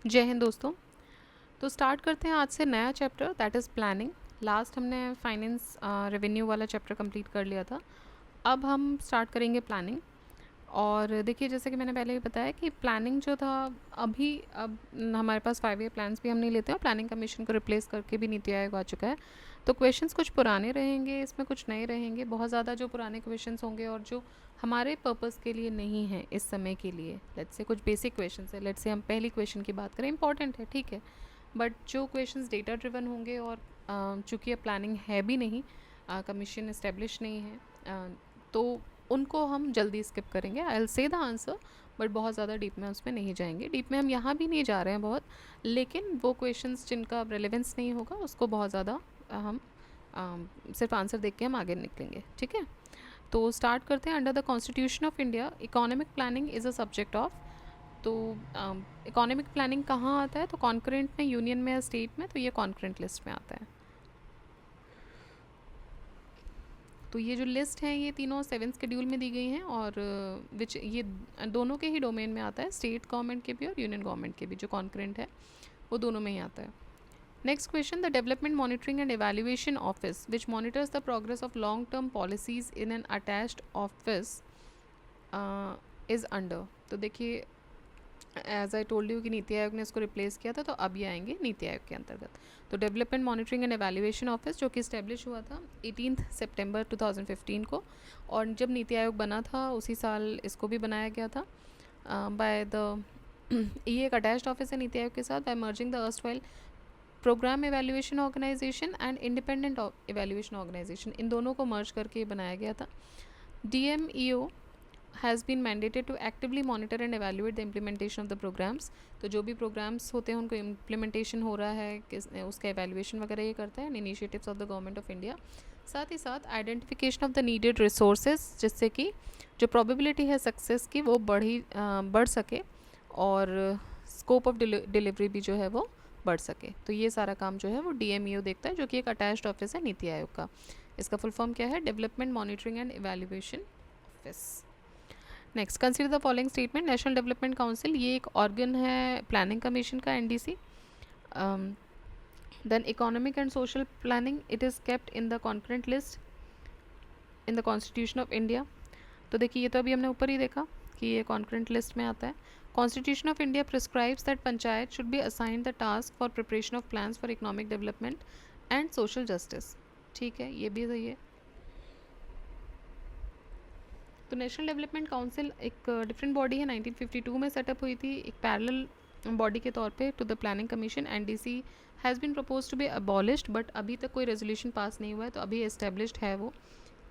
जय हिंद दोस्तों। तो स्टार्ट करते हैं आज से नया chapter that is planning. Last हमने फाइनेंस रेवेन्यू वाला चैप्टर कंप्लीट कर लिया था। अब हम स्टार्ट करेंगे प्लानिंग। और देखिए, जैसे कि मैंने पहले भी बताया कि प्लानिंग जो था, अब हमारे पास 5 ईयर प्लान्स भी हम नहीं लेते हैं। प्लानिंग कमीशन को रिप्लेस करके भी नीति आयोग आ चुका है। तो क्वेश्चंस कुछ पुराने रहेंगे, इसमें कुछ नए रहेंगे। बहुत ज़्यादा जो पुराने क्वेश्चंस होंगे और जो हमारे पर्पस के लिए नहीं है इस समय के लिए, लेट्स से कुछ बेसिक क्वेश्चंस है। लेट्स से हम पहली क्वेश्चन की बात करें, इंपॉर्टेंट है, ठीक है, बट जो क्वेश्चंस डेटा ड्रिवन होंगे और चूँकि अब प्लानिंग है भी नहीं, कमीशन इस्टेब्लिश नहीं है, तो उनको हम जल्दी स्किप करेंगे। I will say the answer, but बहुत ज़्यादा डीप में उसमें नहीं जाएंगे। डीप में हम यहाँ भी नहीं जा रहे हैं बहुत, लेकिन वो क्वेश्चंस जिनका रेलेवेंस नहीं होगा उसको बहुत ज़्यादा हम सिर्फ आंसर देख के हम आगे निकलेंगे, ठीक है। तो स्टार्ट करते हैं। Under the constitution of India economic planning is a subject of. तो इकोनॉमिक प्लानिंग कहाँ आता है? तो कॉन्करेंट में, यूनियन में या स्टेट में? तो ये कॉन्करेंट लिस्ट में आता है। तो ये जो लिस्ट है ये तीनों 7th शेड्यूल में दी गई हैं, और विच ये दोनों के ही डोमेन में आता है, स्टेट गवर्नमेंट के भी और यूनियन गवर्नमेंट के भी। जो कॉन्करेंट है वो दोनों में ही आता है। Next question, the development monitoring and evaluation office which monitors the progress of long term policies in an attached office is under. तो देखिए, एज आई टोल्ड यू कि नीति आयोग ने इसको रिप्लेस किया था, तो अब ये आएंगे नीति आयोग के अंतर्गत। तो development monitoring and evaluation office, जो कि इस्टेब्लिश हुआ था 18 सितंबर 2015 को, और जब नीति आयोग बना था उसी साल इसको भी बनाया गया था बाय द ये एक अटैच्ड ऑफिस है नीति आयोग के साथ, by merging the erstwhile programme evaluation organisation and independent evaluation organisation, इन दोनों को मर्ज करके बनाया गया था। DMEO has been mandated to actively monitor and evaluate the implementation of the programs। तो जो भी प्रोग्राम्स होते हैं उनको इम्प्लीमेंटेशन हो रहा है किस, उसका एवेल्युएशन वगैरह ये करता है, initiatives of the government of India. साथ ही साथ identification of the needed resources, जिससे कि जो प्रोबेबिलिटी है सक्सेस की वो बढ़ सके, और स्कोप ऑफ डिलीवरी भी जो है वो बढ़ सके। तो ये सारा काम जो है वो DMEO देखता है, जो कि एक अटैच्ड ऑफिस है नीति आयोग का। इसका फुल फॉर्म क्या है? Development monitoring and evaluation office. Next, consider the following statement. National development council ये एक ऑर्गन है प्लानिंग कमीशन का, NDC। Then economic and social planning, it is kept in the concurrent list in the constitution of India. तो देखिए, ये तो अभी हमने ऊपर ही देखा कि ये कॉन्करेंट लिस्ट में आता है। Constitution of India prescribes that panchayat should be assign the task for preparation of plans for economic development and social justice. ठीक है, ये भी सही है। तो नेशनल डेवलपमेंट काउंसिल एक डिफरेंट बॉडी है, 1952 में सेटअप हुई थी, एक पैरेलल बॉडी के तौर पे to the planning commission. NDC has been propose to be abolished, but अभी तक कोई रेजोल्यूशन पास नहीं हुआ है, तो अभी एस्टेब्लिश्ड है वो।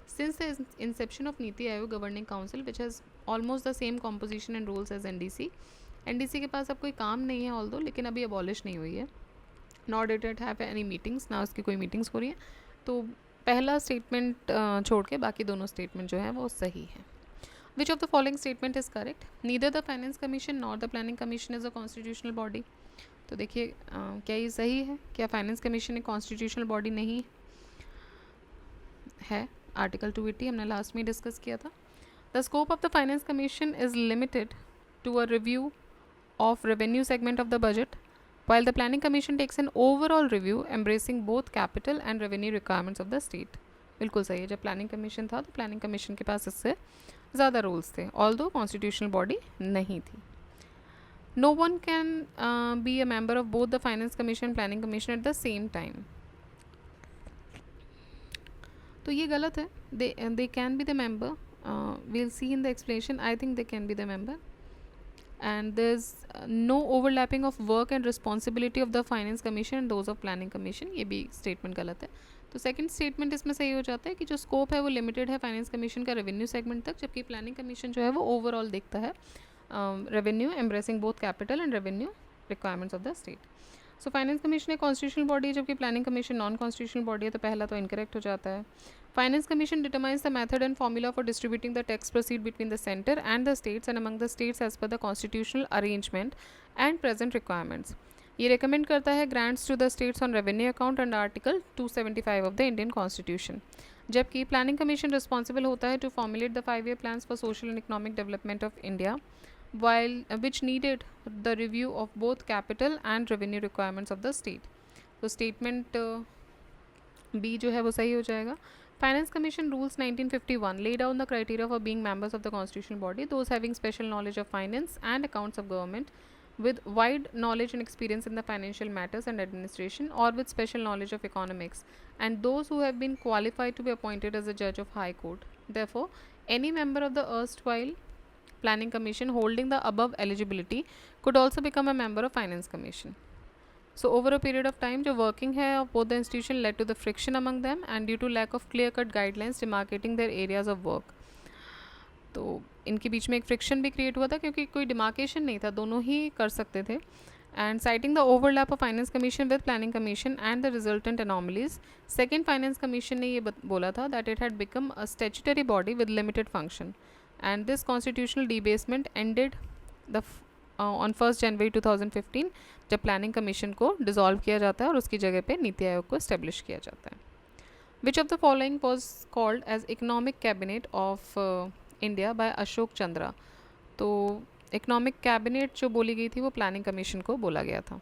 Since the inception of NITI Aayog governing council which has almost the same composition and roles as NDC के पास अब कोई काम नहीं है ऑल्दो, लेकिन अभी अबॉलिश नहीं हुई है। Not did it have any meetings, ना उसकी कोई मीटिंग्स हो रही हैं। तो पहला स्टेटमेंट छोड़ के बाकी दोनों स्टेटमेंट जो है वो सही है। Which of the following statement is correct? Neither the Finance Commission nor the Planning Commission is a constitutional body। तो देखिए, क्या ये सही है? क्या फाइनेंस कमीशन एक कॉन्स्टिट्यूशनल बॉडी नहीं है? आर्टिकल 280 हमने लास्ट में डिस्कस किया था। The scope of the finance commission is limited to a review of revenue segment of the budget, while the planning commission takes an overall review embracing both capital and revenue requirements of the state। बिल्कुल सही है। जब planning commission था तो planning commission के पास इससे ज़्यादा rules थे, ऑल्दो कॉन्स्टिट्यूशनल बॉडी नहीं थी। No one can be a member of both the finance commission and planning commission at the same time. तो ये गलत है। They can be the member, we'll see in the explanation। I think they can be the member, and there's no overlapping of work and responsibility of the finance commission and those of planning commission। ये भी statement गलत है। तो second statement इसमें सही हो जाता है कि जो स्कोप है वो लिमिटेड है फाइनेंस कमीशन का रेवेन्यू सेगमेंट तक, जबकि प्लानिंग कमीशन जो है वो ओवरऑल देखता है revenue embracing both capital and revenue requirements of the state. So finance commission एक कॉन्स्टिट्यूशनल बॉडी है, जबकि planning commission non constitutional body है, तो पहला तो इनकरेक्ट हो जाता है। Finance commission determines the method and formula for distributing the tax proceed between the centre and the states and among the states as per the constitutional arrangement and present requirements. ये recommend करता है grants to the states on revenue account under article 275 of the Indian constitution, जबकि planning commission responsible होता है to formulate the 5 year plans for social and economic development of India. which needed the review of both capital and revenue requirements of the state. तो statement B जो है वो सही हो जाएगा. Finance Commission Rules 1951 lay down the criteria for being members of the constitutional body, those having special knowledge of finance and accounts of government, with wide knowledge and experience in the financial matters and administration, or with special knowledge of economics, and those who have been qualified to be appointed as a judge of High Court. Therefore, any member of the erstwhile Planning Commission holding the above eligibility could also become a member of Finance Commission. So over a period of time, जो working है of both the institution led to the friction among them and due to lack of clear-cut guidelines demarcating their areas of work. तो इनके बीच में एक friction भी create हुआ था क्योंकि कोई डिमार्केशन नहीं था, दोनों ही कर सकते थे. And citing the overlap of finance commission with planning commission and the resultant anomalies, second finance commission ने ये बोला था that it had become a statutory body with limited function and this constitutional debasement ended the on 1 January 2015 जब planning commission को dissolve किया जाता है और उसकी जगह पे नीति आयोग को इस्टेब्लिश किया जाता है. Which of the following was called as economic cabinet of India by Ashok Chandra. तो इकोनॉमिक कैबिनेट जो बोली गई थी वो प्लानिंग कमीशन को बोला गया था.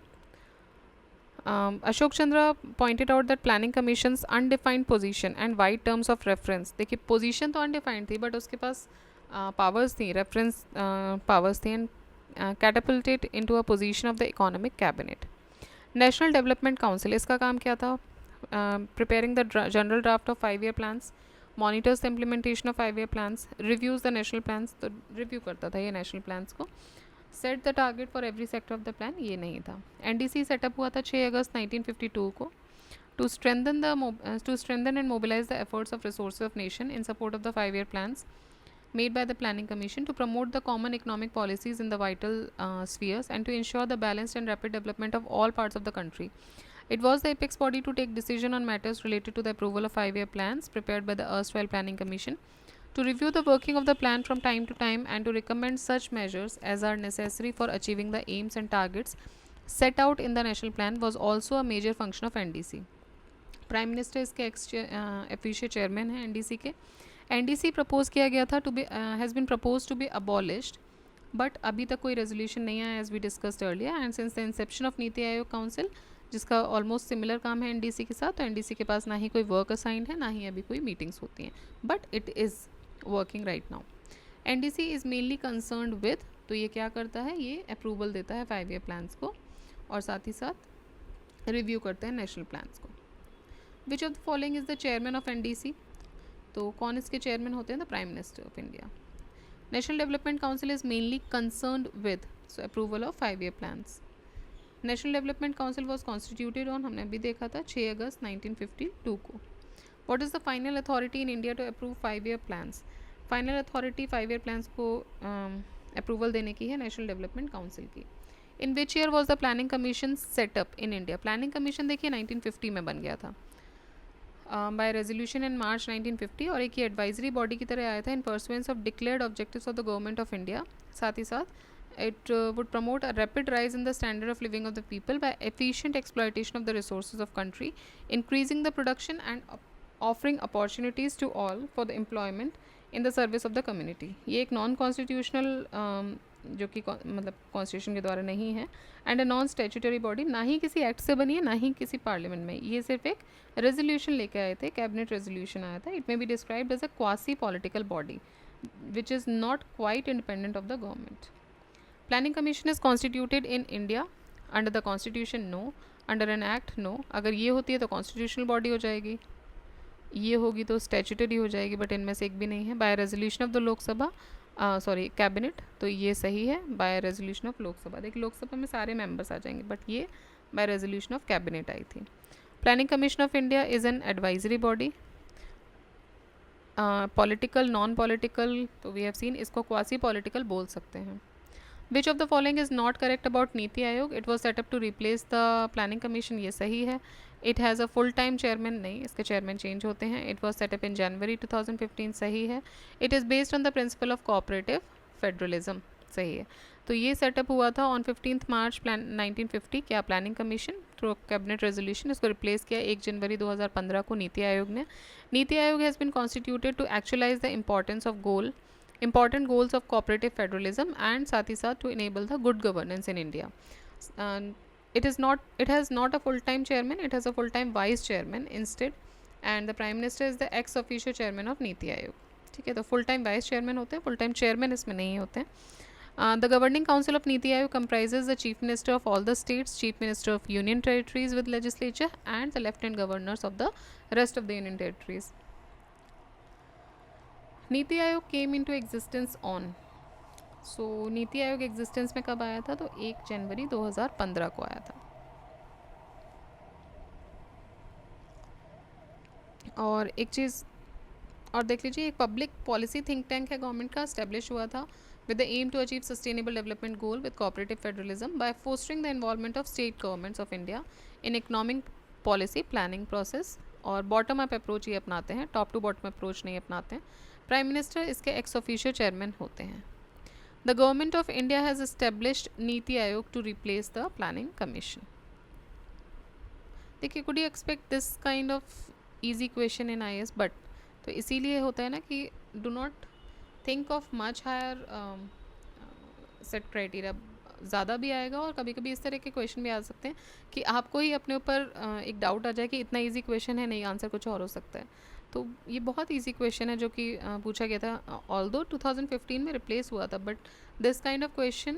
Ashok Chandra pointed out that planning commissions undefined position and wide terms of reference. देखिए पोजीशन तो अनडिफाइंड थी बट उसके पास पावर्स थी, रेफरेंस पावर्स थी and catapulted into a position of the economic cabinet. National development council, इसका काम क्या था? Preparing the general draft of 5-year plans, monitors the implementation of 5-year plans, reviews the national plans, तो review करता था ये national plans को. Set the target for every sector of the plan, ये नहीं था. NDC सेटअप हुआ था 6 अगस्त 1952 को to strengthen and mobilize the efforts of resources of nation in support of the 5-year plans made by the Planning Commission, to promote the common economic policies in the vital spheres and to ensure the balanced and rapid development of all parts of the country. It was the apex body to take decision on matters related to the approval of 5-year plans prepared by the erstwhile Planning Commission, to review the working of the plan from time to time and to recommend such measures as are necessary for achieving the aims and targets set out in the national plan, was also a major function of NDC. Prime minister इसके official chairman हैं NDC के. NDC propose किया गया था to be has been propose to be abolished but अभी तक कोई resolution नहीं आया as we discussed earlier. And since the inception of NITI Aayog council, जिसका ऑलमोस्ट सिमिलर काम है NDC के साथ, तो NDC के पास ना ही कोई वर्क असाइंड है ना ही अभी कोई मीटिंग्स होती हैं, but it is working right now. NDC is mainly concerned with, तो ये क्या करता है, ये अप्रूवल देता है 5-year प्लान्स को और साथ ही साथ रिव्यू करते हैं नेशनल प्लान्स को. Which of the following is the chairman of NDC? तो कौन इसके चेयरमैन होते हैं? The prime minister of India. National development council is mainly concerned with so approval of 5-year plans. National development council was constituted on, हमने अभी देखा था, 6 अगस्त 1952 को. What is the final authority in India to approve 5-year plans? Final authority 5-year plans को approval देने की है नेशनल डेवलपमेंट काउंसिल की. In which year was the planning commission set up in India? Planning commission देखिए 1950 में बन गया था बाय रेजोल्यूशन इन मार्च 1950 और एक ही एडवाइजरी बॉडी की तरह आया था in pursuance of declared objectives of the government of India. साथ ही साथ it would promote a rapid rise in the standard of living of the people by efficient exploitation of the resources of country, increasing the production and offering opportunities to all for the employment in the service of the community. ये एक non constitutional जो कि मतलब constitution के द्वारा नहीं है and a non statutory body, ना ही किसी एक्ट से बनी है ना ही किसी पार्लियामेंट में. ये सिर्फ एक रेजोल्यूशन लेके आए थे, कैबिनेट रेजोल्यूशन आया था. It may be described as a quasi political body which is not quite independent of the government. Planning commission is constituted in India under the constitution? No. Under an act? No. अगर ये होती है तो constitutional body हो जाएगी, ये होगी तो स्टैट्यूटरी हो जाएगी, बट इनमें से एक भी नहीं है. By resolution of the Lok Sabha, cabinet, तो ये सही है. बाय रेजोल्यूशन ऑफ लोकसभा, देखिए लोकसभा में सारे मेंबर्स आ जाएंगे बट ये बाय रेजोल्यूशन ऑफ कैबिनेट आई थी. Planning commission of India is an advisory body. Political, non political, तो वी हैव सीन, इसको क्वासी पॉलिटिकल बोल सकते हैं. Which of the following is not correct about NITI Aayog? It was set up to replace the planning commission, ये सही है. It has a full time chairman, नहीं, इसके चेयरमैन चेंज होते हैं. It was set up in January 2015, सही है. It is based on the principle of cooperative federalism, सही है. तो ये सेटअप हुआ था ऑन 15 मार्च 1950, क्या planning commission through cabinet resolution. इसको रिप्लेस किया 1 जनवरी 2015 को नीति आयोग ने. NITI Aayog has been constituted to actualise the importance of goal important goals of cooperative federalism and साथ ही साथ to enable the good governance in India. It has not a full time chairman, it has a full time vice chairman instead, and the prime minister is the ex officio chairman of NITI Aayog. ठीक है, तो full time vice chairman होते हैं, full time chairman इसमें नहीं होते हैं. The governing council of Niti Aayog comprises the chief minister of all the states, chief minister of union territories with legislature, and the lieutenant governors of the rest of the union territories. NITI Aayog came into existence on, so NITI Aayog existence में कब आया था, तो 1 January 2015 को आया था. और एक चीज़ और देख लीजिए, एक पब्लिक पॉलिसी थिंक टैंक है गवर्नमेंट का, स्टैब्लिश हुआ था with the aim to achieve sustainable development goal with cooperative federalism by fostering the involvement of state governments of India in economic policy planning process. और bottom up approach ये अपनाते हैं, top to bottom approach नहीं अपनाते हैं. Prime minister इसके ex officio chairman होते हैं. The government of India has established NITI Aayog to replace the planning commission. देखिए, could you expect this kind of easy question in IAS, but तो इसीलिए होता है ना कि do not think of much higher set criteria. ज़्यादा भी आएगा और कभी कभी इस तरह के क्वेश्चन भी आ सकते हैं कि आपको ही अपने ऊपर एक डाउट आ जाए कि इतना इजी क्वेश्चन है, नहीं आंसर कुछ और हो सकता है. तो ये बहुत इजी क्वेश्चन है जो कि पूछा गया था, ऑल्दो 2015 में रिप्लेस हुआ था, but this kind of question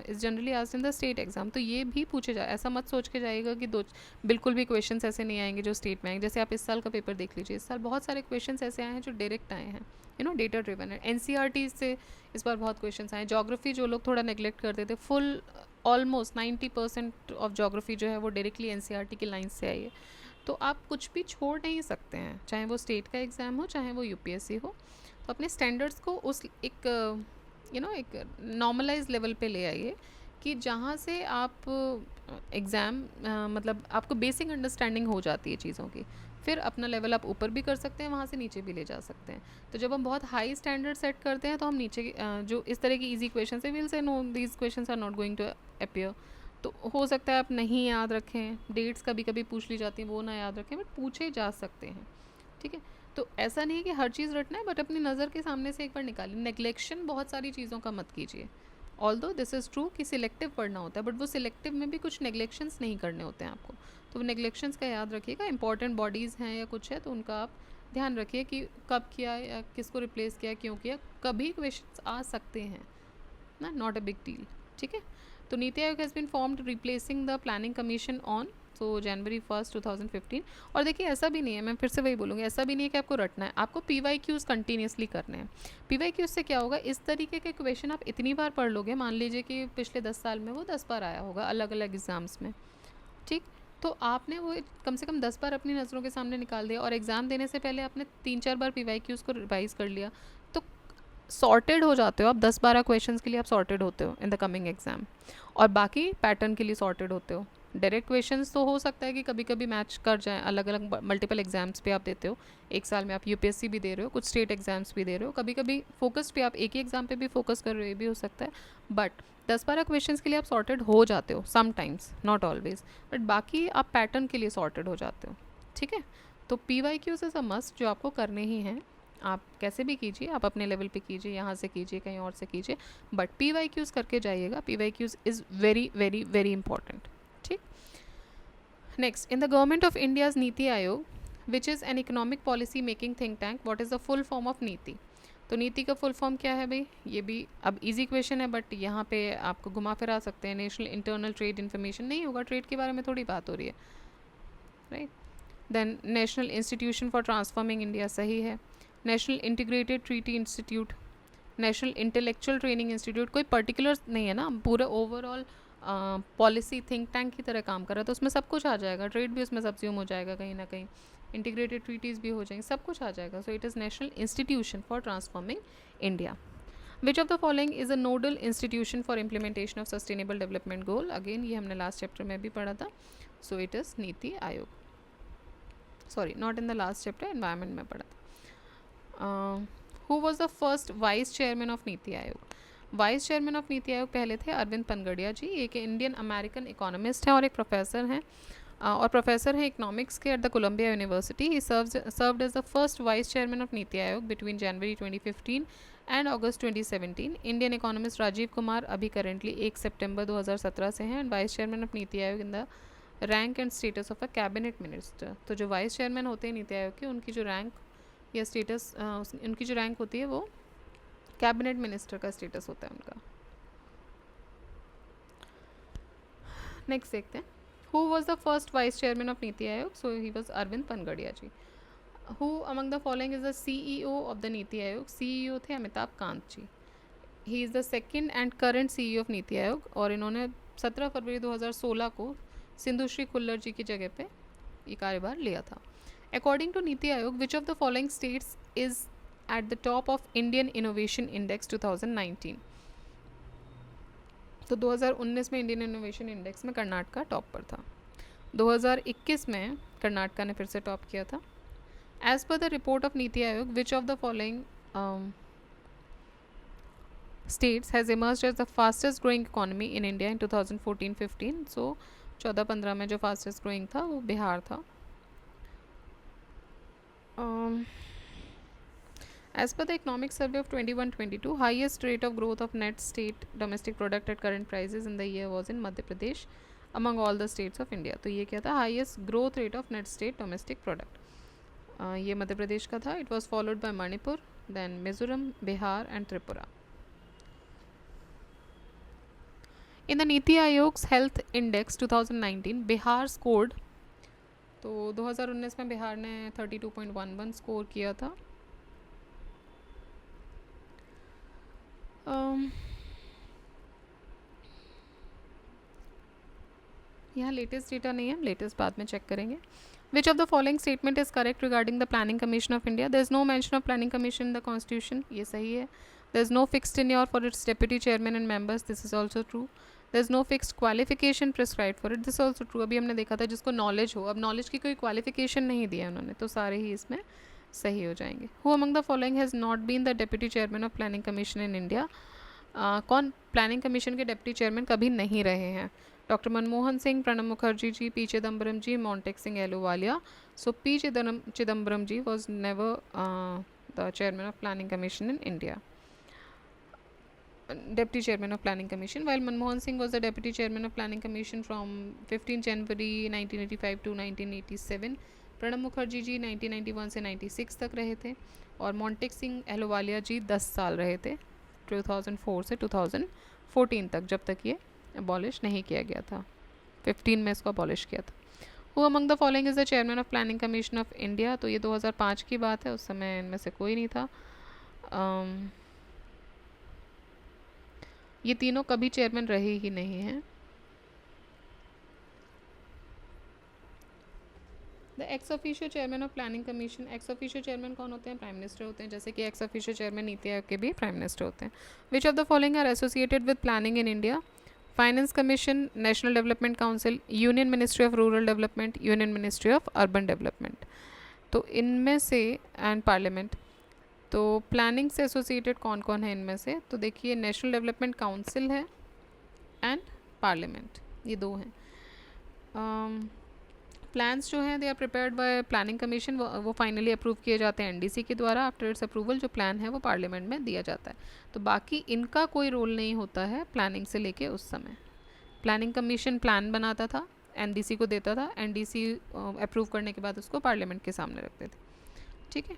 is generally asked in the state exam. तो ये भी पूछे जाए, ऐसा मत सोच के जाइएगा कि बिल्कुल भी क्वेश्चन ऐसे नहीं आएंगे जो स्टेट में आएंगे. जैसे आप इस साल का पेपर देख लीजिए, इस साल बहुत सारे क्वेश्चन ऐसे आए हैं जो डायरेक्ट आए हैं, डेटा ड्रिवन है. NCERT से इस बार बहुत क्वेश्चन आए. जोग्राफी जो लोग थोड़ा नेग्लेक्ट करते थे, फुल ऑलमोस्ट 90% ऑफ जोग्राफी जो है वो डायरेक्टली NCERT की लाइन से आई है. तो आप कुछ भी छोड़ नहीं सकते हैं, चाहे वो स्टेट का एग्ज़ाम हो, चाहे वो UPSC हो. तो अपने स्टैंडर्ड्स को उस एक एक नॉर्मलाइज लेवल पे ले आइए कि जहाँ से आप एग्ज़ाम मतलब आपको बेसिक अंडरस्टैंडिंग हो जाती है चीज़ों की, फिर अपना लेवल आप ऊपर भी कर सकते हैं, वहाँ से नीचे भी ले जा सकते हैं. तो जब हम बहुत हाई स्टैंडर्ड सेट करते हैं तो हम नीचे जो इस तरह की इजी क्वेश्चन है, will say no these questions are not going to appear. तो हो सकता है आप नहीं याद रखें, डेट्स कभी कभी पूछ ली जाती हैं, वो ना याद रखें, बट पूछे जा सकते हैं. ठीक है, तो ऐसा नहीं है कि हर चीज़ रटना है, बट अपनी नज़र के सामने से एक बार निकालिए. नेग्लेक्शन बहुत सारी चीज़ों का मत कीजिए. ऑल्दो दिस इज़ ट्रू कि सिलेक्टिव पढ़ना होता है, बट वो सिलेक्टिव में भी कुछ नेग्लेक्शंस नहीं करने होते हैं आपको. तो वो नेग्लेक्शंस का याद रखिएगा. इंपॉर्टेंट बॉडीज़ हैं या कुछ है तो उनका आप ध्यान रखिए कि कब किया या किसको रिप्लेस किया, क्यों किया. कभी क्वेश्चन आ सकते हैं ना, नॉट अ बिग डील. ठीक है, तो NITI Aayog has been formed replacing the planning commission on January 1, 2015. और देखिए, ऐसा भी नहीं है, मैं फिर से वही बोलूँगी, ऐसा भी नहीं है कि आपको रटना है, आपको PYQs कंटिन्यूसली करने हैं. PYQs से क्या होगा, इस तरीके के क्वेश्चन आप इतनी बार पढ़ लोगे, मान लीजिए कि पिछले 10 साल में वो 10 बार आया होगा अलग अलग एग्ज़ाम्स में. ठीक, तो आपने वो कम से कम 10 बार अपनी नज़रों के सामने निकाल दिया, और एग्ज़ाम देने से पहले आपने 3-4 बार PYQs को रिवाइज़ कर लिया, तो सॉर्टेड हो जाते हो आप. 10-12 क्वेश्चंस के लिए आप सॉर्टेड होते हो इन द कमिंग एग्ज़ाम, और बाकी पैटर्न के लिए सॉर्टेड होते हो. डायरेक्ट क्वेश्चंस तो हो सकता है कि कभी कभी मैच कर जाएं, अलग अलग मल्टीपल एग्जाम्स पे आप देते हो. एक साल में आप UPSC भी दे रहे हो, कुछ स्टेट एग्जाम्स भी दे रहे हो, कभी कभी फोकस पे आप एक ही एग्जाम पे भी फोकस कर रहे हो, ये भी हो सकता है. बट 10-12 क्वेश्चंस के लिए आप सॉर्टेड हो जाते हो समटाइम्स, नॉट ऑलवेज, बट बाकी आप पैटर्न के लिए सॉर्टेड हो जाते हो. ठीक है, तो PYQs इज़ अ मस्ट जो आपको करने ही हैं. आप कैसे भी कीजिए, आप अपने लेवल पे कीजिए, यहाँ से कीजिए, कहीं और से कीजिए, बट PYQs करके जाइएगा. PYQs is very very very important. ठीक, next, in the government of India's NITI Aayog, which is an economic policy making think tank. What is the full form of NITI? तो नीति का फुल फॉर्म क्या है भाई, ये भी अब इजी क्वेश्चन है, बट यहाँ पे आपको घुमा फिरा सकते हैं. नेशनल इंटरनल ट्रेड इन्फॉर्मेशन नहीं होगा, ट्रेड के बारे में थोड़ी बात हो रही है, right. Then national institution for transforming India, सही है. National integrated treaty institute, national intellectual training institute, कोई पर्टिकुलर नहीं है ना, पूरा ओवरऑल पॉलिसी थिंक टैंक की तरह काम कर रहा है, तो उसमें सब कुछ आ जाएगा. ट्रेड भी उसमें सब्ज्यूम हो जाएगा कहीं ना कहीं, इंटीग्रेटेड ट्रीटीज़ भी हो जाएंगे, सब कुछ आ जाएगा. So it is national institution for transforming India. Which of the following is a nodal institution for implementation of sustainable development goal? Again ये हमने लास्ट चैप्टर में भी पढ़ा था. So it is NITI Aayog. Sorry, not in the last chapter, environment में पढ़ा था. Who was the first vice chairman of NITI आयोग? वाइस चेयरमैन ऑफ नीति आयोग पहले थे अरविंद पनगड़िया जी. एक इंडियन अमेरिकन इकोनॉमिस्ट हैं और एक प्रोफेसर हैं, और प्रोफेसर हैं इकोनॉमिक्स के at the Columbia university. He served as the first vice chairman of NITI Aayog between January 2015 and August 2017। Indian economist Rajiv Kumar अभी करेंटली 1 सितंबर 2017 से हैं and vice chairman of NITI आयोग in the rank and status of a cabinet minister. तो जो vice chairman होते हैं नीति आयोग के, उनकी जो रैंक या स्टेटस, उनकी जो रैंक होती है वो कैबिनेट मिनिस्टर का स्टेटस होता है उनका। नेक्स्ट देखते हैं, who was the first vice chairman of NITI Aayog? So he was Arvind Panagariya ji. Who among the following is the CEO of the NITI Aayog? CEO थे Amitabh Kant ji. He is the second and current CEO of NITI Aayog, और इन्होंने 17 फरवरी 2016 को सिंधु श्री खुल्लर जी की जगह पे ये कार्यभार लिया था। अकॉर्डिंग टू नीति आयोग, विच of the following states is at the top of Indian innovation index 2019? तो 2019 में इंडियन इनोवेशन इंडेक्स में कर्नाटका टॉप पर था। 2021 में कर्नाटका ने फिर से टॉप किया था। As per the report of NITI Aayog, which of the following states has emerged as the fastest growing economy in India in 2014-15? So 14-15 में जो fastest growing था वो बिहार था। As per the economic survey of 21-22, highest rate of growth of net state domestic product at current prices in the year was in Madhya Pradesh among all the states of India. तो ये क्या था? highest growth rate of net state domestic product. ये मध्य प्रदेश का था. It was followed by Manipur, then Mizoram, Bihar and Tripura. In the नीति आयोग's health index 2019, Bihar scored, तो 2019 में बिहार ने 32.11 स्कोर किया था. यहाँ लेटेस्ट डेटा नहीं है, लेटेस्ट बाद में चेक करेंगे. Which of the following statement is correct regarding the Planning Commission of India? There is no mention of Planning Commission in the Constitution. ये सही है. There is no fixed tenure for its deputy chairman and members. This is also true. There is no fixed qualification prescribed for it. This is also true. अभी हमने देखा था जिसको knowledge हो, अब नॉलेज की कोई क्वालिफिकेशन नहीं दिया उन्होंने, तो सारे ही इसमें सही हो जाएंगे. Who among the following has not been the deputy chairman of Planning Commission in India? कौन प्लानिंग कमीशन के डिप्टी चेयरमैन कभी नहीं रहे हैं? Doctor Manmohan Singh, Pranab Mukherjee ji, P Chidambaram ji, Montek Singh Ahluwalia. So P Chidambaram ji was never the chairman of planning commission in India, deputy chairman of planning commission, while Manmohan Singh was the deputy chairman of planning commission from 15 January 1985 to 1987. Pranab Mukherjee जी 1991 से 96 तक रहे थे, और मोंटेक सिंह एहलुवालिया जी 10 साल रहे थे, 2004 से 2014 तक, जब तक ये अबॉलिश नहीं किया गया था. 15 में इसको अबॉलिश किया था. Who among the following is the chairman of planning commission of India? तो ये 2005 की बात है, उस समय इनमें से कोई नहीं था. ये तीनों कभी चेयरमैन रहे ही नहीं हैं. The x officio chairman of planning commission. X officio chairman कौन होते हैं? प्राइम मिनिस्टर होते हैं, जैसे कि एक्स ऑफिशियो चेयरमैन नीति आयोग के भी प्राइम मिनिस्टर होते हैं. Which of the following are associated with planning in India? Finance commission, national development council, union ministry of rural development, union ministry of urban development. तो इनमें से, एंड पार्लियामेंट, तो planning से एसोसिएटेड कौन कौन है इनमें से? तो देखिए, नेशनल डेवलपमेंट काउंसिल है एंड पार्लियामेंट, ये दो हैं. प्लान्स जो हैं they are prepared by planning commission, वो फाइनली अप्रूव किए जाते हैं एनडीसी के द्वारा. आफ्टर इट्स अप्रूवल जो प्लान है वो पार्लियामेंट में दिया जाता है. तो बाकी इनका कोई रोल नहीं होता है प्लानिंग से लेके उस समय. प्लानिंग कमीशन प्लान बनाता था, एनडीसी को देता था, एनडीसी अप्रूव करने के बाद उसको पार्लियामेंट के सामने रखते थे. ठीक है,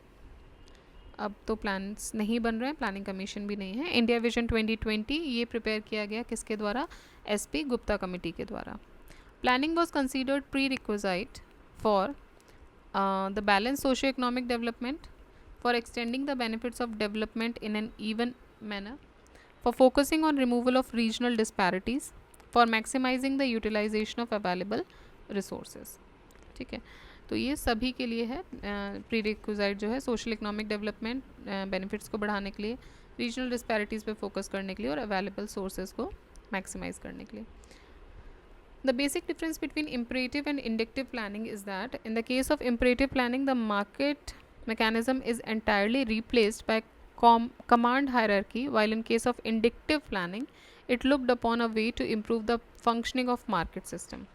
अब तो प्लान्स नहीं बन रहे हैं, प्लानिंग कमीशन भी नहीं है. इंडिया विजन 2020 ये प्रिपेयर किया गया किसके द्वारा? एसपी गुप्ता कमेटी के द्वारा. Planning was considered prerequisite for the balance socio economic development, for extending the benefits of development in an even manner, for focusing on removal of regional disparities, for maximising the utilisation of available resources. ठीक है, तो ये सभी के लिए है. Pre requisite जो है सोशल इकोनॉमिक डेवलपमेंट, बेनिफिट्स को बढ़ाने के लिए, रीजनल डिस्पैरिटीज़ पे फोकस करने के लिए, और अवेलेबल सोर्सेज को मैक्सिमाइज करने के लिए. The basic difference between imperative and inductive planning is that in the case of imperative planning the market mechanism is entirely replaced by command hierarchy, while in case of inductive planning it looked upon a way to improve the functioning of market system.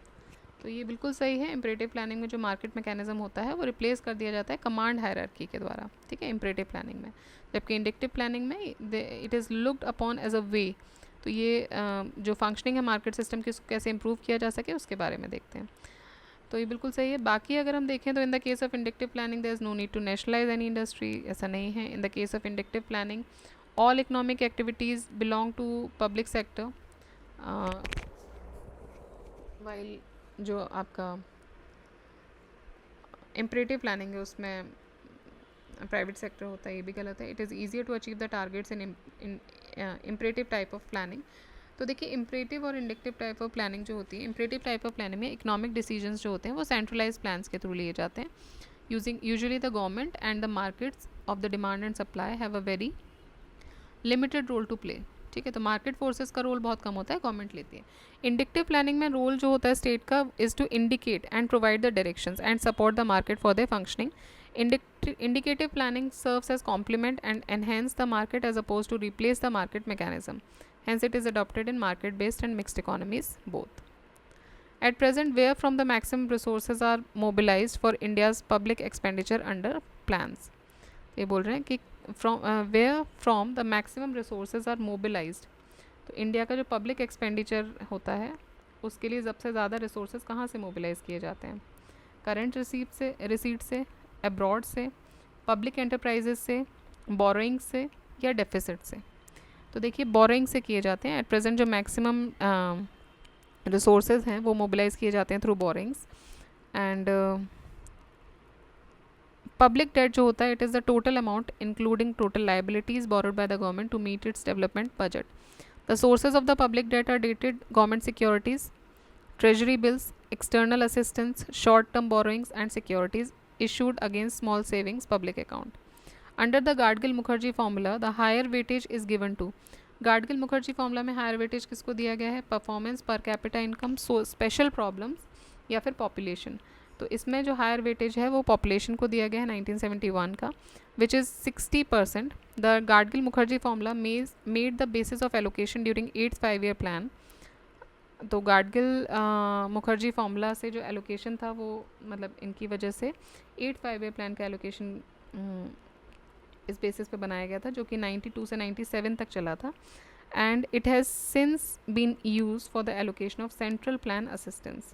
तो ये बिल्कुल सही है। Imperative planning में जो market mechanism होता है वो रिप्लेस कर दिया जाता है कमांड हायरार्की के द्वारा, ठीक है, इम्परेटिव प्लानिंग में। जबकि इंडिक्टिव प्लानिंग में it is looked upon as a way. तो ये जो फंक्शनिंग है मार्केट सिस्टम की, उसको कैसे इम्प्रूव किया जा सके उसके बारे में देखते हैं। तो ये बिल्कुल सही है। बाकी अगर हम देखें तो in the case of inductive planning there is no need to nationalise any industry, ऐसा नहीं है। In the case of inductive planning all economic activities belong to public sector, while जो आपका इम्परेटिव प्लानिंग है उसमें प्राइवेट सेक्टर होता है, ये भी गलत है। It is easier to achieve the targets in imperative type of planning. तो देखिए इम्परेटिव और इंडक्टिव टाइप ऑफ प्लानिंग जो होती है, इम्परेटिव टाइप ऑफ प्लानिंग में इकोनॉमिक डिसीजंस जो होते हैं वो सेंट्रलाइज प्लान्स के थ्रू लिए जाते हैं, using usually the government and the markets of the demand and supply have a very limited role to play, ठीक है। तो मार्केट फोर्सेस का रोल बहुत कम होता है, गवर्नमेंट लेती है। इंडिक्टिव प्लानिंग में रोल जो होता है स्टेट का is to indicate and provide the directions and support the market for the functioning. Indicative planning serves as complement and enhance the market as opposed to replace the market mechanism. Hence, it is adopted in market-based and mixed economies both. At present, where from the maximum resources are mobilized for India's public expenditure under plans. ये बोल रहे हैं कि where from the maximum resources are mobilized. तो India का जो public expenditure होता है उसके लिए सबसे ज़्यादा रिसोर्सेज कहाँ से मोबिलाइज़ किए जाते हैं? करंट रिसीट से, अब्रॉड से, पब्लिक एंटरप्राइजेस से, बोरोइंग से या डेफिसिट से? तो देखिए बोरोइंग से किए जाते हैं। एट प्रेजेंट जो मैक्सिमम रिसोर्सेज हैं वो मोबिलाइज़ किए जाते हैं through borrowings. And public debt जो होता है it is the total amount including total liabilities borrowed by the government to meet its development budget. The sources of the public debt are dated government securities, treasury bills, external assistance, short-term borrowings and securities issued against small savings public account. Under the Gadgil-Mukherjee formula, the higher weightage is given to Gadgil-Mukherjee formula में higher weightage किसको दिया गया है? Performance, पर capita income, special problems या फिर population. तो इसमें जो हायर वेटेज है वो पॉपुलेशन को दिया गया है 1971 का, which is 60%। The गाडगिल-मुखर्जी formula made the basis of allocation during 8th 5-year plan. तो गाडगिल मुखर्जी फार्मूला से जो एलोकेशन था वो मतलब इनकी वजह से 8th 5-year प्लान का एलोकेशन इस बेसिस पे बनाया गया था, जो कि 92 से 97 तक चला था। And it has since been use for the allocation of central plan assistance.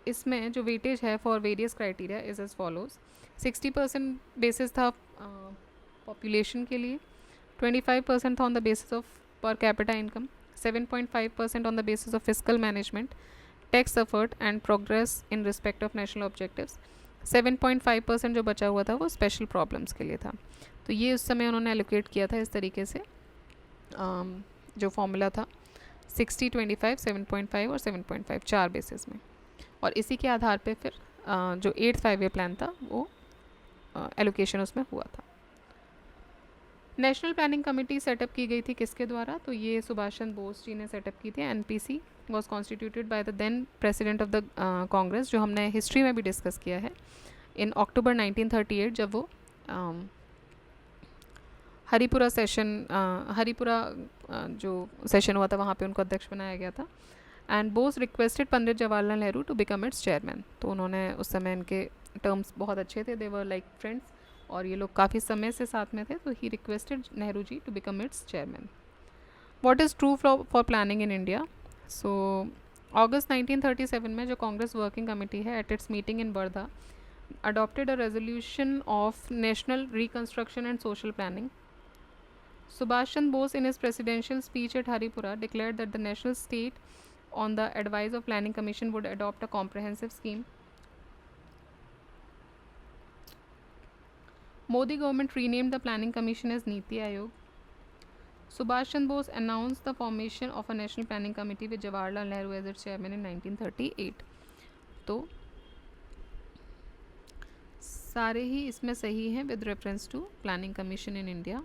इसमें जो वेटेज है for various criteria is as follows. 60% basis था पॉपुलेशन के लिए, 25% था on the basis of per capita income, 7.5% on the basis of fiscal management, tax effort and progress in respect of national objectives, 7.5% जो बचा हुआ था वो स्पेशल प्रॉब्लम्स के लिए था। तो ये उस समय उन्होंने एलोकेट किया था इस तरीके से। जो फॉर्मूला था 60, 25, 7.5 और 7.5 चार बेसिस में, और इसी के आधार पे फिर जो 8th 5-year प्लान था वो एलोकेशन उसमें हुआ था। नेशनल प्लानिंग कमेटी सेटअप की गई थी किसके द्वारा? तो ये सुभाष चंद्र बोस जी ने सेटअप की थी। NPC was constituted by the then president of the Congress, जो हमने हिस्ट्री में भी डिस्कस किया है, इन अक्टूबर 1938 जब वो हरिपुरा जो सेशन हुआ था वहाँ पे उनको अध्यक्ष बनाया गया था। And Bose requested Pandit Jawaharlal Nehru to become its chairman. तो उन्होंने उस समय इनके टर्म्स बहुत अच्छे थे, दे वर लाइक फ्रेंड्स, और ये लोग काफ़ी समय से साथ में थे। तो he requested Nehru ji to become its chairman. What is true for planning in India? So अगस्त 1937 में जो कांग्रेस वर्किंग कमेटी है at its meeting in Wardha adopted a resolution of national reconstruction and social planning. Subhash Chandra Bose in his presidential speech at Haripura declared that the national state on the advice of planning commission would adopt a comprehensive scheme. Modi government renamed the planning commission as Niti Aayog. Subhash Chandra Bose announced the formation of a national planning committee with Jawaharlal Nehru as its chairman in 1938. तो सारे ही इसमें सही हैं with reference to planning commission in India.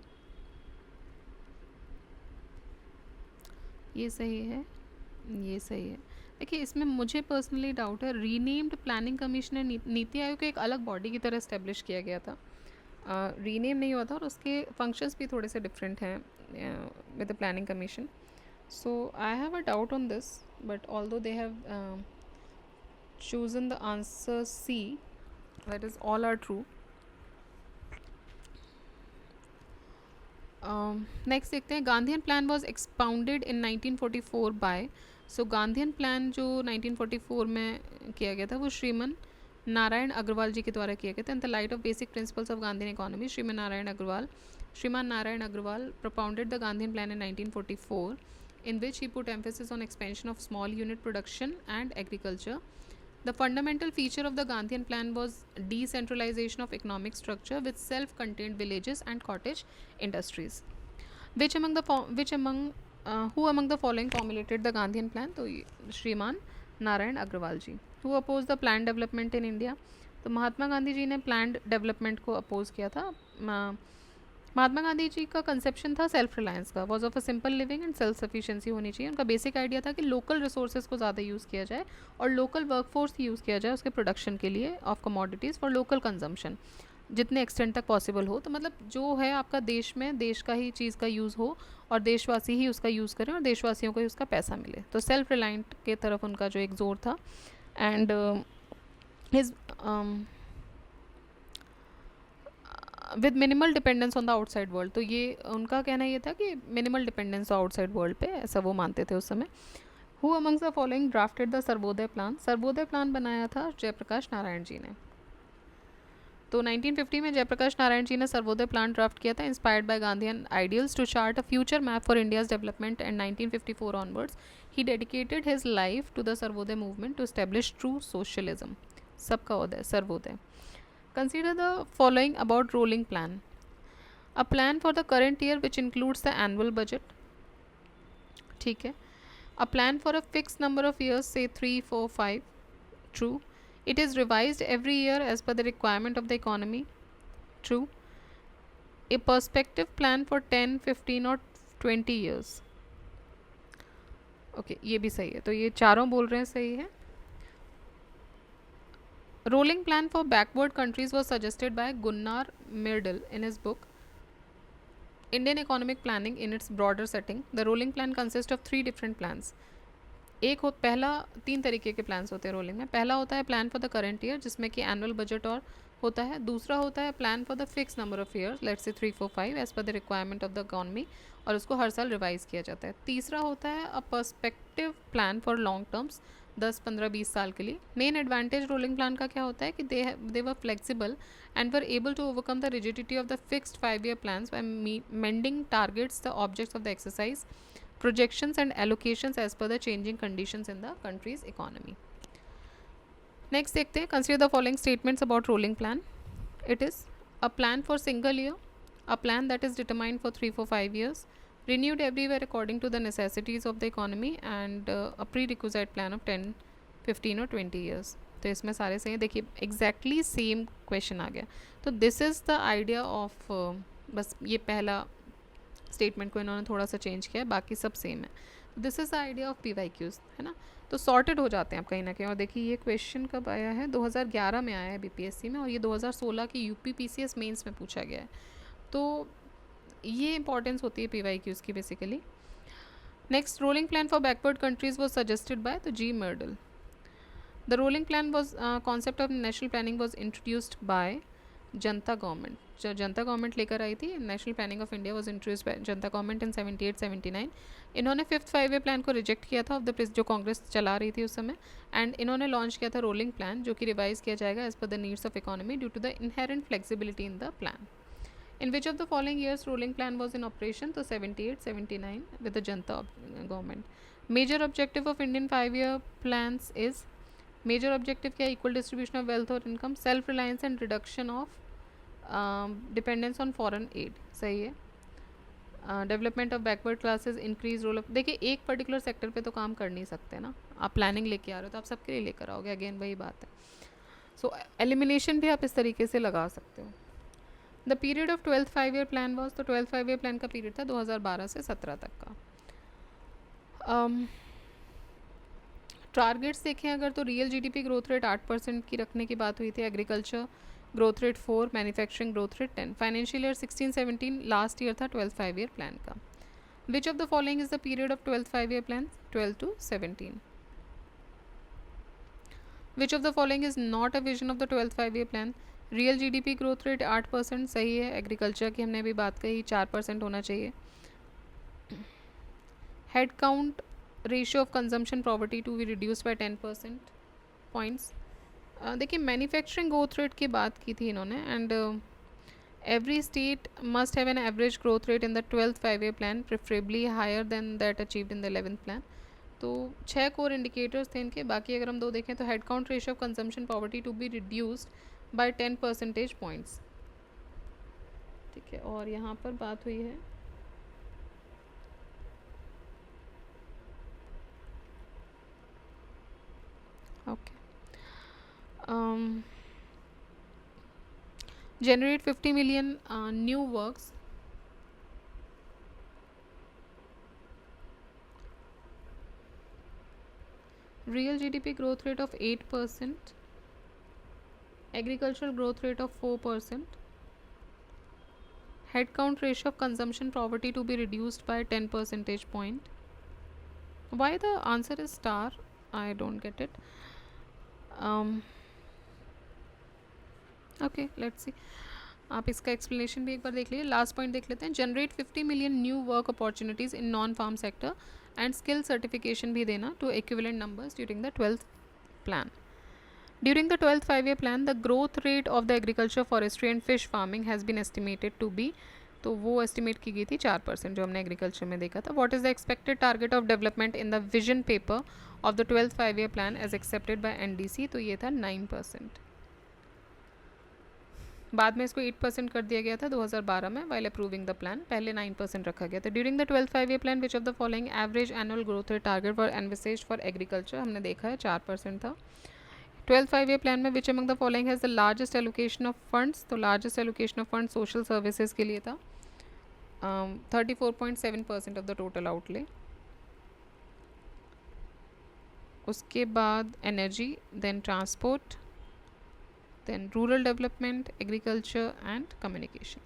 ये सही है, ये सही है। देखिए इसमें मुझे पर्सनली डाउट है, renamed planning commission NITI Aayog को एक अलग बॉडी की तरह इस्टेब्लिश किया गया था, रीनेम नहीं हुआ था, और उसके फंक्शंस भी थोड़े से डिफरेंट हैं with the planning commission. So I have a doubt on this, but although they have chosen the answer C, that is all are true. Next देखते हैं, Gandhian plan was expounded in 1944 by, so Gandhian plan जो 1944 में किया गया था वो श्रीमन नारायण अग्रवाल जी के द्वारा किया गया था। In the light of basic principles of Gandhian economy, श्रीमान Narayan Agarwal propounded the Gandhian plan in 1944, in which he put emphasis on expansion of small unit production and agriculture. The fundamental feature of the Gandhian plan was decentralization of economic structure with self-contained villages and cottage industries. Who among the following formulated the Gandhian plan? तो श्रीमान नारायण अग्रवाल जी. Who opposed the planned development in India? तो महात्मा गांधी जी ने planned development को oppose किया था. महात्मा गांधी जी का conception था self reliance का, was of a simple living and self sufficiency होनी चाहिए. उनका बेसिक आइडिया था कि लोकल रिसोर्सेज को ज़्यादा यूज़ किया जाए और लोकल वर्कफोर्स यूज़ किया जाए उसके प्रोडक्शन के लिए of commodities for local consumption जितने एक्सटेंट तक पॉसिबल हो. तो मतलब जो है आपका देश में देश का ही चीज़ का यूज़ हो और देशवासी ही उसका यूज़ करें और देशवासियों को ही उसका पैसा मिले. तो सेल्फ रिलायंट के तरफ उनका जो एक जोर था. And his with minimal dependence on the outside world. तो ये उनका कहना ये था कि मिनिमल डिपेंडेंस आउटसाइड वर्ल्ड पे, ऐसा वो मानते थे उस समय. Who amongst the following drafted the Sarvodaya plan? Sarvodaya plan बनाया था जयप्रकाश नारायण जी ने. तो 1950 में जयप्रकाश नारायण जी ने सर्वोदय प्लान ड्राफ्ट किया था, inspired by Gandhian ideals to chart a future map for India's development. And 1954 onwards he dedicated his life to the Sarvodaya movement to establish true socialism. सबका उदय, Sarvodaya. Consider the following about rolling plan. A plan for the current year which includes the annual budget. ठीक है. A plan for a fixed number of years, say 3, 4, 5. True. It is revised every year as per the requirement of the economy. True. A perspective plan for 10, 15 or 20 years. Okay, ये भी सही है. तो ये चारों बोल रहे हैं सही है. Rolling plan for backward countries was suggested by Gunnar Myrdal in his book Indian Economic Planning in its broader setting. The rolling plan consists of 3 different plans. पहला 3 तरीके के प्लान्स होते हैं रोलिंग में. पहला होता है plan for the current year जिसमें कि एनुअल बजट और होता है. दूसरा होता है plan for the fix number of years, let's say 3, 4, 5 as per the requirement of the economy, और उसको हर साल रिवाइज किया जाता है. तीसरा होता है अ perspective plan for long terms, 10, 15, 20 साल के लिए. मेन एडवांटेज रोलिंग प्लान का क्या होता है कि they were flexible and were able to overcome the rigidity of the fixed 5-year plans by mending targets the objects of the exercise, projections and allocations as per the changing conditions in the country's economy. Next देखते हैं, consider the following statements about rolling plan. It is a plan for single year, a plan that is determined for 3, 4, 5 years, renewed everywhere according to the necessities of the economy, and a prerequisite plan of 10, 15 or 20 years. तो इसमें सारे सही हैं. देखिए exactly same question आ गया. तो this is the idea of, बस ये पहला स्टेटमेंट को इन्होंने थोड़ा सा चेंज किया है, बाकी सब सेम है. This is the idea of PYQs, है ना. तो सॉर्टेड हो जाते हैं आप कहीं ना कहीं. और देखिए ये क्वेश्चन कब आया है, 2011 में आया है BPSC में, और ये 2016 की UP PCS मेंस में पूछा गया है. तो ये इंपॉर्टेंस होती है PYQs की basically. Next, rolling plan for backward countries was suggested by तो G. Myrdal. The rolling plan was concept of national planning was introduced by Janata government. जो जनता गवर्नमेंट लेकर आई थी, national planning of India was introduced by Janata government in 78-79. इन्होंने 5th 5-year plan को reject किया था of the जो कांग्रेस चला रही थी उस समय, एंड इन्होंने लॉन्च किया था रोलिंग प्लान जो कि रिवाइज किया जाएगा as per the needs of economy due to the inherent flexibility in the plan. In which of the following years rolling plan was in operation? तो 78-79 with the Janata government. Major objective of Indian 5-year plans is, major objective क्या, equal distribution of wealth और income, self reliance and reduction of dependence on foreign aid. सही है. Development of backward classes, increase role of. देखिए एक particular sector पे तो काम कर नहीं सकते ना, आप प्लानिंग लेके आ रहे हो तो आप सबके लिए लेकर आओगे, अगेन वही बात है. सो एलिमिनेशन भी आप इस तरीके से लगा सकते हो. The period of 12th 5-year plan was, तो 12th 5-year प्लान का पीरियड था 2012 से 17 तक का. टारगेट्स देखें अगर तो रियल GDP ग्रोथ रेट 8% की रखने की बात हुई थी, agriculture growth rate 4, manufacturing growth rate 10. Financial year 16-17 last year था 12th 5-year प्लान का. विच of the following is the period of 12th 5-year plan? 12 to 17. Which of the following is not a vision of the 12th 5 year plan? Real GDP growth rate 8% सही है. Agriculture की हमने अभी बात कही 4% होना चाहिए. Head count ratio of consumption poverty to be reduce by 10% points. देखिए मैन्युफैक्चरिंग ग्रोथ रेट की बात की थी इन्होंने. And every state must have an average growth rate in the 12th 5 year plan, preferably higher than that achieved in the 11th plan. तो 6 core indicators थे इनके. बाकी अगर हम दो देखें तो head count ratio of consumption poverty to be reduced by 10 percentage points. ठीक है. और यहाँ पर बात हुई है okay generate 50 million new works. Real GDP growth rate of 8%. Agricultural growth rate of 4%. Head count ratio of consumption poverty to be reduced by 10 percentage point. Why the answer is star? I don't get it. Okay, let's see. आप इसका explanation भी एक बार देख लीजिए. Last point देख लेते हैं. Generate 50 million new work opportunities in non farm sector and skill certification भी देना to equivalent numbers during the 12th plan. During the 12th 5 year plan, the growth rate of the agriculture, forestry and fish farming has been estimated to be, तो वो estimate की गई थी 4% जो हमने agriculture में देखा था. What is the expected target of development in the vision paper of the 12th 5 year plan as accepted by NDC? तो ये था 9%. बाद में इसको 8% कर दिया गया था 2012 में वाइल अप्रूविंग द प्लान. पहले 9% रखा गया था. During the 12th 5 year plan which of the following average annual growth rate target for envisages for agriculture? हमने देखा है 4% था. 12th 5 year प्लान में which among the following has the largest allocation of funds? तो largest allocation of fund social services के लिए था. 34.7% of the total outlay. उसके बाद energy, then transport, then rural development, agriculture and communication.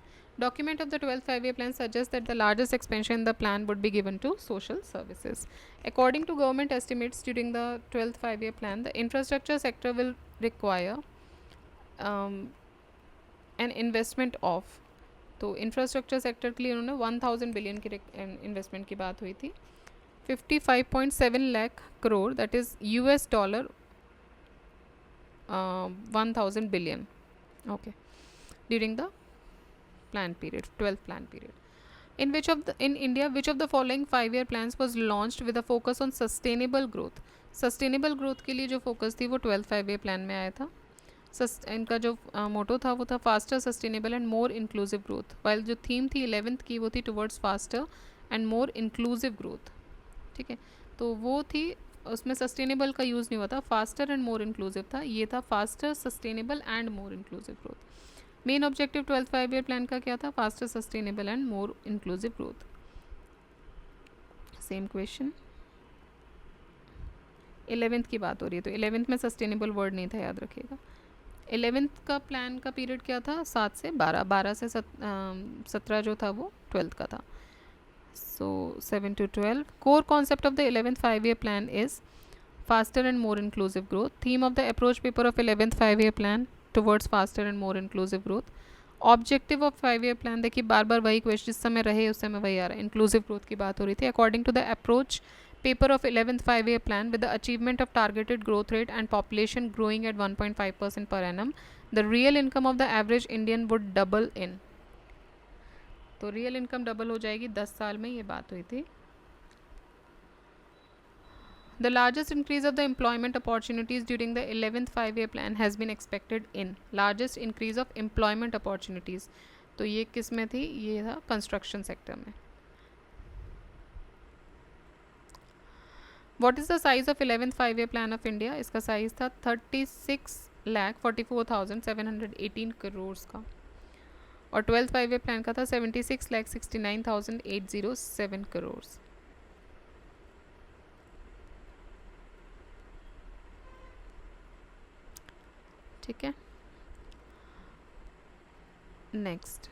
Document of the 12th 5 year plan suggests that the largest expansion in the plan would be given to social services. According to government estimates during the 12th 5 year plan, the infrastructure sector will require an investment of, तो infrastructure sector के लिए उन्होंने 1000 billion की investment की बात हुई थी. 55.7 lakh crore, that is US dollar 1000 billion. Okay, during the plan period, 12th plan period. In India, which of the following 5 year plans was launched with a focus on sustainable growth? Sustainable growth के लिए जो focus थी वो 12th 5 year plan में आया था. इनका जो मोटो था वो था faster, sustainable and more inclusive growth. While जो थीम थी 11th की वो थी towards faster and more inclusive growth. ठीक है. तो वो थी, उसमें सस्टेनेबल का यूज़ नहीं हुआ था. फास्टर एंड मोर इंक्लूसिव था. ये था faster, sustainable and more inclusive growth. Main objective 12th 5 year plan का क्या था? Faster, sustainable and more inclusive growth. Same question. 11th की बात हो रही है तो 11th में सस्टेनेबल वर्ड नहीं था, याद रखिएगा. 11th का प्लान का पीरियड क्या था? 7 से 12, 12 से 17 जो था वो 12th का था. So 7 to 12. Core concept of the 11th 5 year plan is faster and more inclusive growth. Theme of the approach paper of 11th 5 year plan towards faster and more inclusive growth. Objective of 5 year plan, देखिए बार बार वही question जिस समय रहे उस समय वही आ रहा है. इंक्लूसिव ग्रोथ की बात हो रही थी. According to the approach paper of 11th 5 year plan, with the achievement of targeted growth rate and population growing at 1.5% per annum, the real income of the average Indian would double in. तो real income double हो जाएगी 10 साल में, ये बात हुई थी. The largest increase of the employment opportunities during the 11th 5 year plan has been expected in. Largest increase of employment opportunities, तो ये किस में थी? ये था कंस्ट्रक्शन सेक्टर में. What is the size of 11th 5 year plan of India? इसका size था 36,44,718 करोड़ का. और 12th 5 year प्लान का था 76,69,807 करोड़. ठीक है. Next,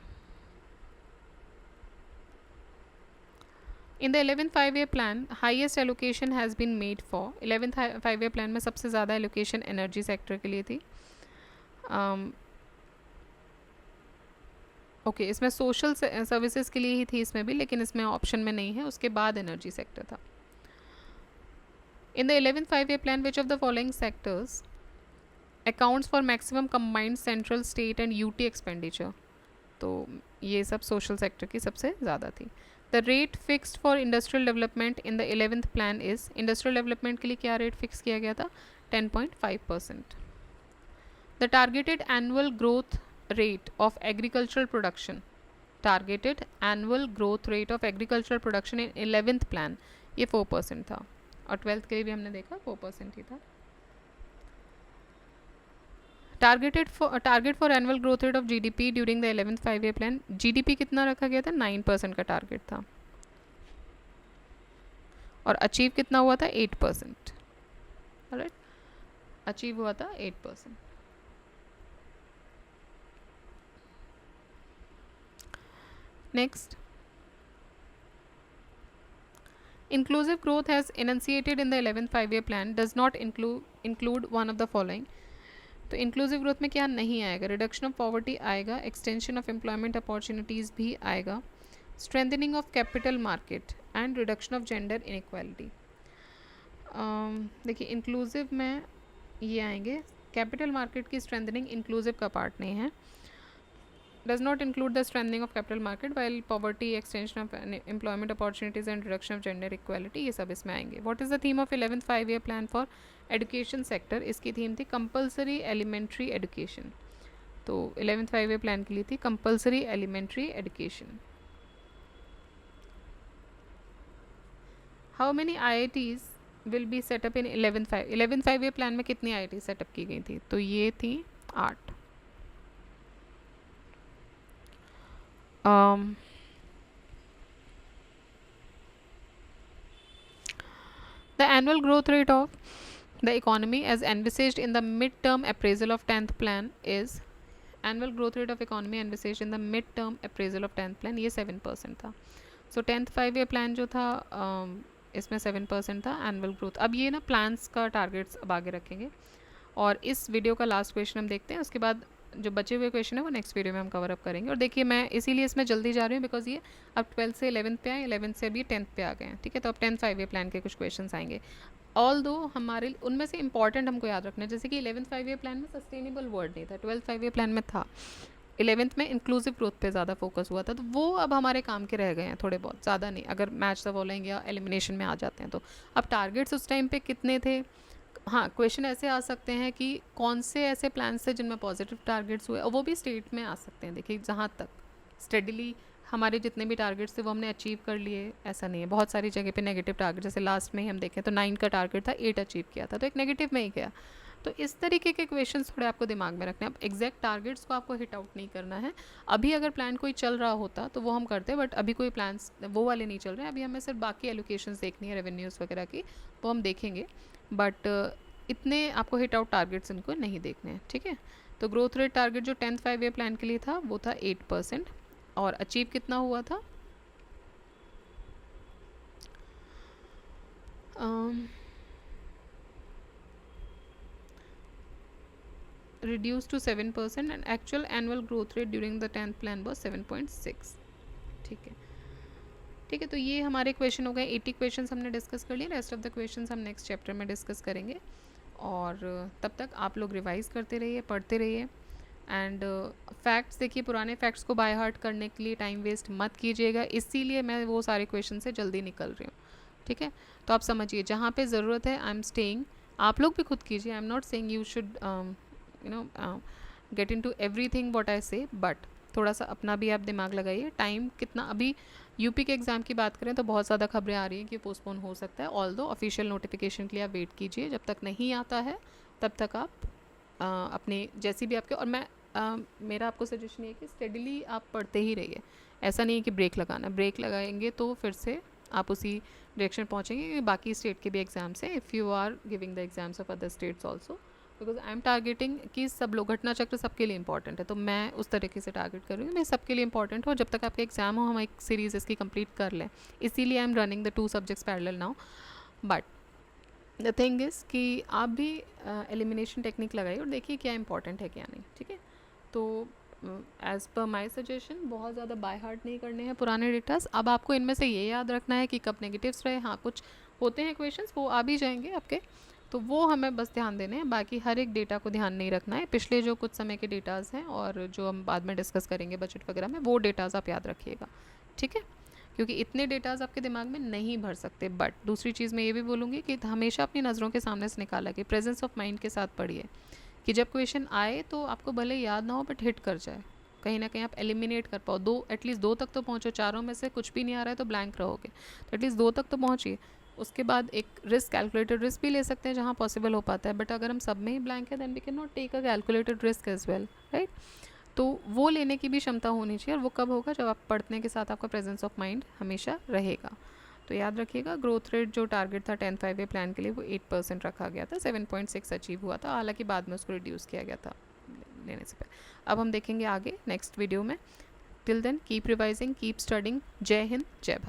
in the 11th 5 year plan highest allocation has been made for 11th 5 year plan में सबसे ज़्यादा एलोकेशन एनर्जी सेक्टर के लिए थी. ओके इसमें सोशल सर्विसेज के लिए ही थी इसमें भी, लेकिन इसमें ऑप्शन में नहीं है. उसके बाद एनर्जी सेक्टर था. इन the 11th 5 year plan which of the following sectors accounts for maximum combined central state and UT expenditure. तो ये सब सोशल सेक्टर की सबसे ज़्यादा थी. The rate fixed for industrial development in the 11th plan is. Industrial development के लिए क्या रेट फिक्स किया गया था? 10.5%. The targeted annual growth rate of agricultural production. Targeted annual growth rate of agricultural production in 11th plan ये 4% था, और 12th के लिए भी हमने देखा 4% ही था. Target for annual growth rate of GDP during the 11th 5 year plan. GDP कितना रखा गया था? 9% का टारगेट था, और अचीव कितना हुआ था? 8%. ऑलराइट, अचीव हुआ था 8%. Next, inclusive growth as enunciated in the 11th 5 year plan does not include one of the following. तो inclusive growth में क्या नहीं आएगा? Reduction of poverty आएगा, extension of employment opportunities भी आएगा, strengthening of capital market and reduction of gender inequality. देखिए inclusive में ये आएंगे. capital market की strengthening inclusive का part नहीं है. does not include the strengthening of capital market, while poverty, extension of employment opportunities and reduction of gender equality ये सब इसमें आएंगे. What is the theme of 11th 5 year plan for education sector? इसकी theme थी compulsory elementary education. तो 11th 5 year plan के लिए थी compulsory elementary education. How many IITs will be set up in 11th 5 year plan में कितनी IIT setup की गई थी? तो ये थी 8. The annual growth rate of the economy as envisaged in the mid-term appraisal of 10th plan is. Annual growth rate of economy envisaged in the mid-term appraisal of 10th plan ये 7% था. So 10th 5 year plan जो था इसमें 7% था annual growth. अब ये ना plans का targets अब आगे रखेंगे, और इस वीडियो का लास्ट क्वेश्चन हम देखते हैं. उसके बाद जो बचे हुए क्वेश्चन है वो नेक्स्ट वीडियो में हम कवर अप करेंगे. और देखिए मैं इसीलिए इसमें जल्दी जा रही हूँ बिकॉज ये अब 12th से 11th पे आए, 11th से अभी 10th पे आ गए हैं. ठीक है, तो अब 10th 5 year प्लान के कुछ क्वेश्चन आएंगे. ऑल दो हमारे उनमें से इंपॉर्टेंट हमको याद रखना है. जैसे कि 11th 5 year प्लान में सस्टेनेबल वर्ड नहीं था, 12th 5 year प्लान में था. 11th में इंक्लूसिव ग्रोथ पे ज़्यादा फोकस हुआ था, तो वो अब हमारे काम के रह गए हैं थोड़े बहुत, ज़्यादा नहीं. अगर मैच द फॉलोइंग या एलिमिनेशन में आ जाते हैं तो. अब टारगेट्स उस टाइम पे कितने थे? हाँ, क्वेश्चन ऐसे आ सकते हैं कि कौन से ऐसे प्लान्स थे जिनमें पॉजिटिव टारगेट्स हुए, और वो भी स्टेट में आ सकते हैं. देखिए जहाँ तक स्टेडीली हमारे जितने भी टारगेट्स थे वो हमने अचीव कर लिए, ऐसा नहीं है. बहुत सारी जगह पे नेगेटिव टारगेट, जैसे लास्ट में ही हम देखें तो 9 का टारगेट था, 8 अचीव किया था, तो एक नेगेटिव में ही गया. तो इस तरीके के क्वेश्चंस थोड़े आपको दिमाग में रखने हैं. अब एग्जैक्ट टारगेट्स को आपको हिट आउट नहीं करना है. अभी अगर प्लान कोई चल रहा होता तो वो हम करते, बट अभी कोई प्लान्स वो वाले नहीं चल रहे हैं. अभी हमें सिर्फ बाकी एलोकेशंस देखनी है, रेवेन्यूज़ वगैरह की, वो हम देखेंगे. बट इतने आपको हिट आउट टारगेट्स इनको नहीं देखने हैं. ठीक है, तो ग्रोथ रेट टारगेट जो 10th 5 year प्लान के लिए था वो था 8%, और अचीव कितना हुआ था? reduced to 7%, and actual annual growth rate during the 10th plan was 7.6. ठीक है, ठीक है. तो ये हमारे क्वेश्चन हो गए. 80 क्वेश्चंस हमने डिस्कस कर लिए. रेस्ट ऑफ द क्वेश्चंस हम नेक्स्ट चैप्टर में डिस्कस करेंगे. और तब तक आप लोग रिवाइज करते रहिए, पढ़ते रहिए. एंड फैक्ट्स देखिए, पुराने फैक्ट्स को बाय हार्ट करने के लिए टाइम वेस्ट मत कीजिएगा. इसीलिए मैं वो सारे क्वेश्चन से जल्दी निकल रही हूँ. ठीक है, तो आप समझिए जहाँ पे ज़रूरत है आई एम स्टेइंग. आप लोग भी खुद कीजिए. I am not saying you should get into everything what I से, बट थोड़ा सा अपना भी आप दिमाग लगाइए. टाइम कितना, अभी यूपी के एग्ज़ाम की बात करें तो बहुत ज़्यादा खबरें आ रही हैं कि पोस्टपोन हो सकता है. ऑल दो ऑफिशियल नोटिफिकेशन के लिए आप वेट कीजिए. जब तक नहीं आता है तब तक आप अपने जैसी भी आपके, और मैं मेरा आपको सजेशन ये है कि स्टडीली आप पढ़ते ही रहिए. ऐसा नहीं है कि ब्रेक लगाना. ब्रेक लगाएंगे तो फिर से आप उसी डायरेक्शन पहुँचेंगे कि बाकी स्टेट के भी एग्ज़ाम्स हैं. If you are giving the exams of other states also, because I am targeting कि सब लोग, घटना चक्र सबके लिए इंपॉर्टेंट है, तो मैं उस तरीके से टारगेट कर रही हूँ मैं सबके लिए इंपॉर्टेंट हो, जब तक आपका एग्जाम हो हम एक सीरीज़ इसकी कंप्लीट कर लें, इसीलिए I am running the 2 subjects parallel now. But the thing is कि आप भी एलिमिनेशन टेक्निक लगाइए और देखिए क्या इंपॉर्टेंट है क्या नहीं, ठीक है। तो एज़ पर माई सजेशन बहुत ज़्यादा बाय हार्ट नहीं करने हैं पुराने डेटास। अब आपको इनमें से ये याद रखना है कि कब नेगेटिव्स रहे, हाँ कुछ होते हैं क्वेश्चंस वो आ भी जाएंगे आपके, तो वो हमें बस ध्यान देने हैं, बाकी हर एक डेटा को ध्यान नहीं रखना है। पिछले जो कुछ समय के डेटाज हैं और जो हम बाद में डिस्कस करेंगे बजट वगैरह में, वो डेटाज आप याद रखिएगा, ठीक है, क्योंकि इतने डेटाज आपके दिमाग में नहीं भर सकते। बट दूसरी चीज़ मैं ये भी बोलूँगी कि हमेशा अपनी नज़रों के सामने से निकाला कि प्रेजेंस ऑफ माइंड के साथ पढ़िए, कि जब क्वेश्चन आए तो आपको भले याद ना हो बट हिट कर जाए, कहीं ना कहीं आप एलिमिनेट कर पाओ, दो एटलीस्ट 2 तक तो पहुँचो, चारों में से कुछ भी नहीं आ रहा है तो ब्लैंक रहोगे, तो एटलीस्ट 2 तक तो पहुँचिए। उसके बाद एक रिस्क, कैलकुलेटेड रिस्क भी ले सकते हैं जहाँ पॉसिबल हो पाता है, बट अगर हम सब में ही ब्लैंक है then we can not take a calculated risk as well, right. तो वो लेने की भी क्षमता होनी चाहिए, और वो कब होगा, जब आप पढ़ने के साथ आपका प्रेजेंस ऑफ माइंड हमेशा रहेगा। तो याद रखिएगा ग्रोथ रेट जो टारगेट था 10 5 ईयर प्लान के लिए वो 8% रखा गया था, 7.6 अचीव हुआ था, हालांकि बाद में उसको रिड्यूस किया गया था लेने से पहले। अब हम देखेंगे आगे नेक्स्ट वीडियो में। Till then keep revising, keep studying. जय हिंद, जय भारत।